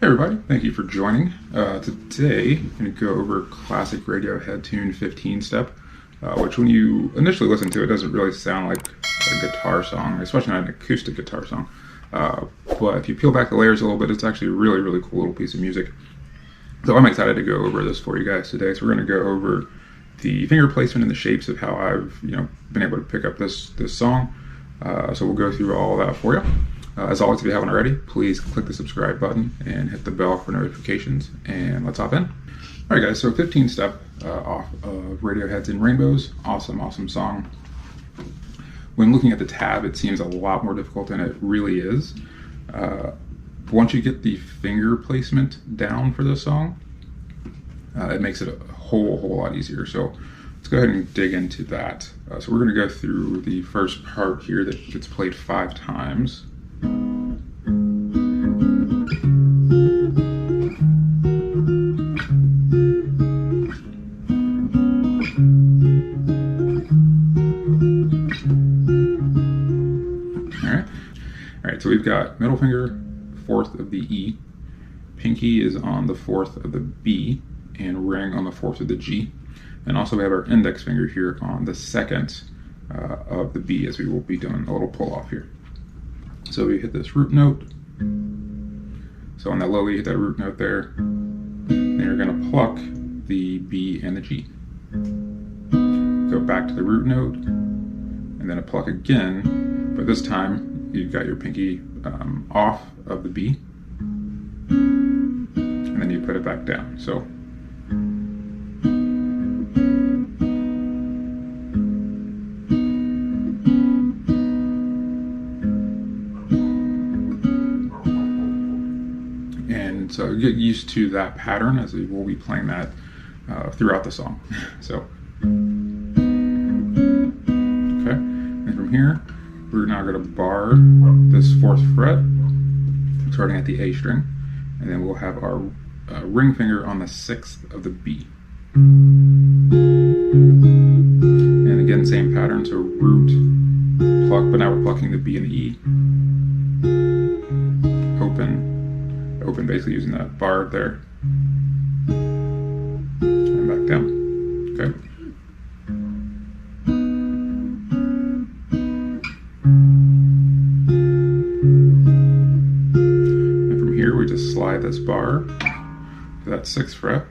Hey everybody, thank you for joining. Today I'm going to go over classic Radiohead tune 15 step, which when you initially listen to it doesn't really sound like a guitar song, especially not an acoustic guitar song. But if you peel back the layers a little bit, it's actually a really, really cool little piece of music. So I'm excited to go over this for you guys today. So we're going to go over the finger placement and the shapes of how I've been able to pick up this song. So we'll go through all that for you. As always, if you haven't already, please click the subscribe button and hit the bell for notifications, and let's hop in. Alright guys, so 15 step off of Radiohead's In Rainbows. Awesome song. When looking at the tab, it seems a lot more difficult than it really is. Once you get the finger placement down for this song, it makes it a whole lot easier. So let's go ahead and dig into that. So we're going to go through the first part here that gets played 5 times. Alright, so we've got middle finger, 4th of the E, pinky is on the 4th of the B, and ring on the 4th of the G. And also we have our index finger here on the 2nd of the B, as we will be doing a little pull off here. So we hit this root note. So on that low, you hit that root note there. Then you're going to pluck the B and the G. Go back to the root note, and then a pluck again. But this time, you've got your pinky off of the B, and then you put it back down. So. So get used to that pattern, as we will be playing that throughout the song. So, okay, and from here, we're now going to bar this 4th fret, starting at the A string, and then we'll have our ring finger on the 6th of the B. And again, same pattern, so root, pluck, but now we're plucking the B and the E. Open, basically using that bar there, and back down. Okay. And from here, we just slide this bar to that 6th fret.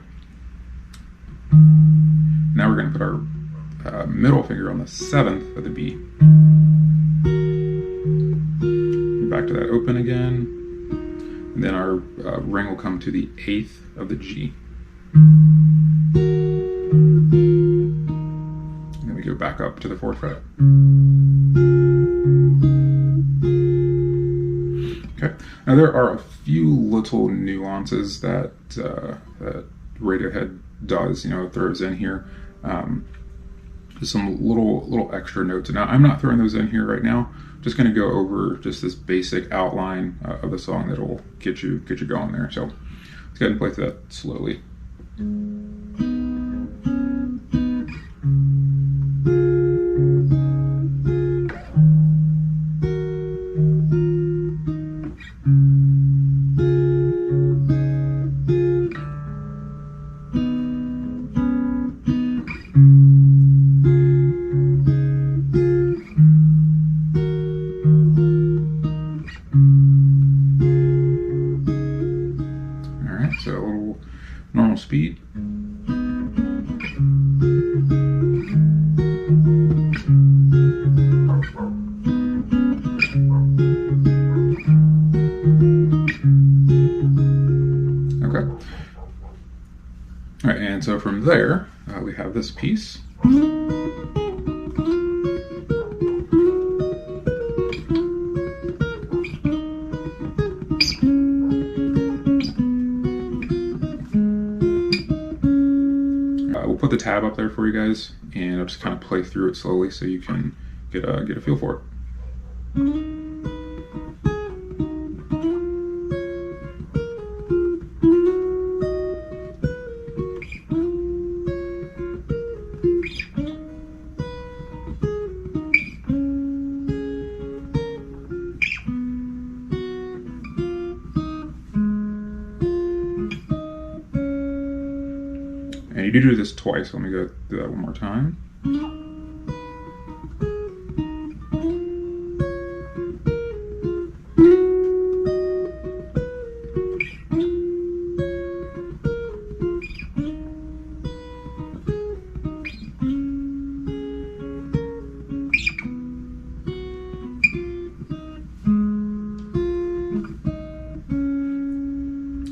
Now we're going to put our middle finger on the 7th of the B. And back to that open again. And then our ring will come to the 8th of the G. And then we go back up to the 4th fret. Okay. Now there are a few little nuances that that Radiohead does, throws in here. Just some little extra notes. Now I'm not throwing those in here right now. Just going to go over just this basic outline of the song that will get you going there. So let's go ahead and play through that slowly. So a little normal speed. Okay. All right, and so from there, we have this piece. We'll put the tab up there for you guys, and I'll just kind of play through it slowly so you can get a feel for it. And you do this twice. Let me go through that one more time.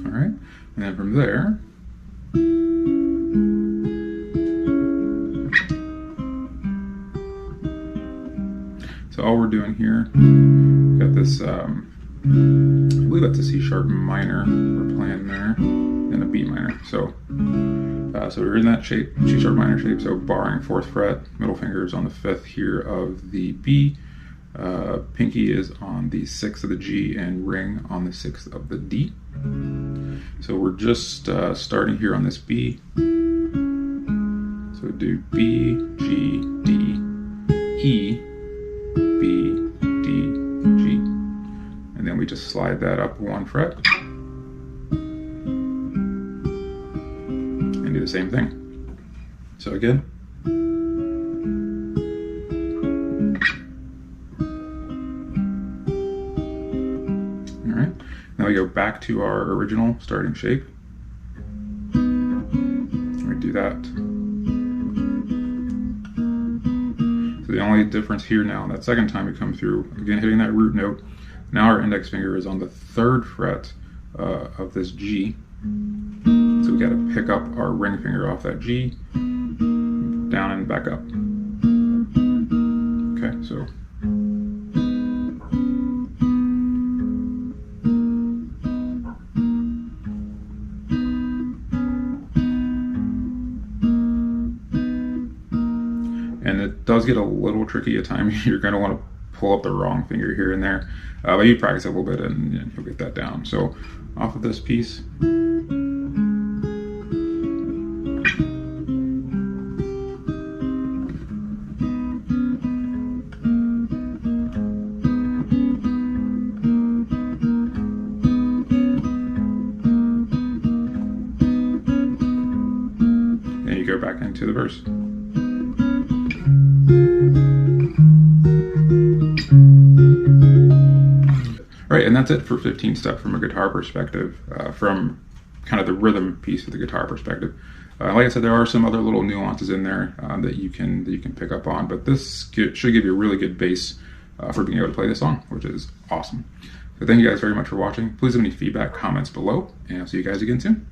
All right, and then from there, so all we're doing here, got this, I believe that's a C sharp minor we're playing there, and a B minor. So we're in that shape, C sharp minor shape, so barring 4th fret, middle finger is on the 5th here of the B, pinky is on the 6th of the G, and ring on the 6th of the D. So we're just starting here on this B. So do B, G, D, E, B, D, G. And then we just slide that up 1 fret. And do the same thing. So again. All right. Now we go back to our original starting shape. We do that. So the only difference here now, that second time we come through, again hitting that root note, now our index finger is on the 3rd fret of this G. So we got to pick up our ring finger off that G, down and back up. Okay, so. And it does get a little tricky at times. You're going to want to pull up the wrong finger here and there. But you practice a little bit and you'll get that down. So off of this piece. And you go back into the verse. Right, and that's it for 15 step from a guitar perspective, from kind of the rhythm piece of the guitar perspective. Like I said, there are some other little nuances in there that you can pick up on, but this should give you a really good base for being able to play this song, which is awesome. So thank you guys very much for watching. Please leave any feedback, comments below, and I'll see you guys again soon.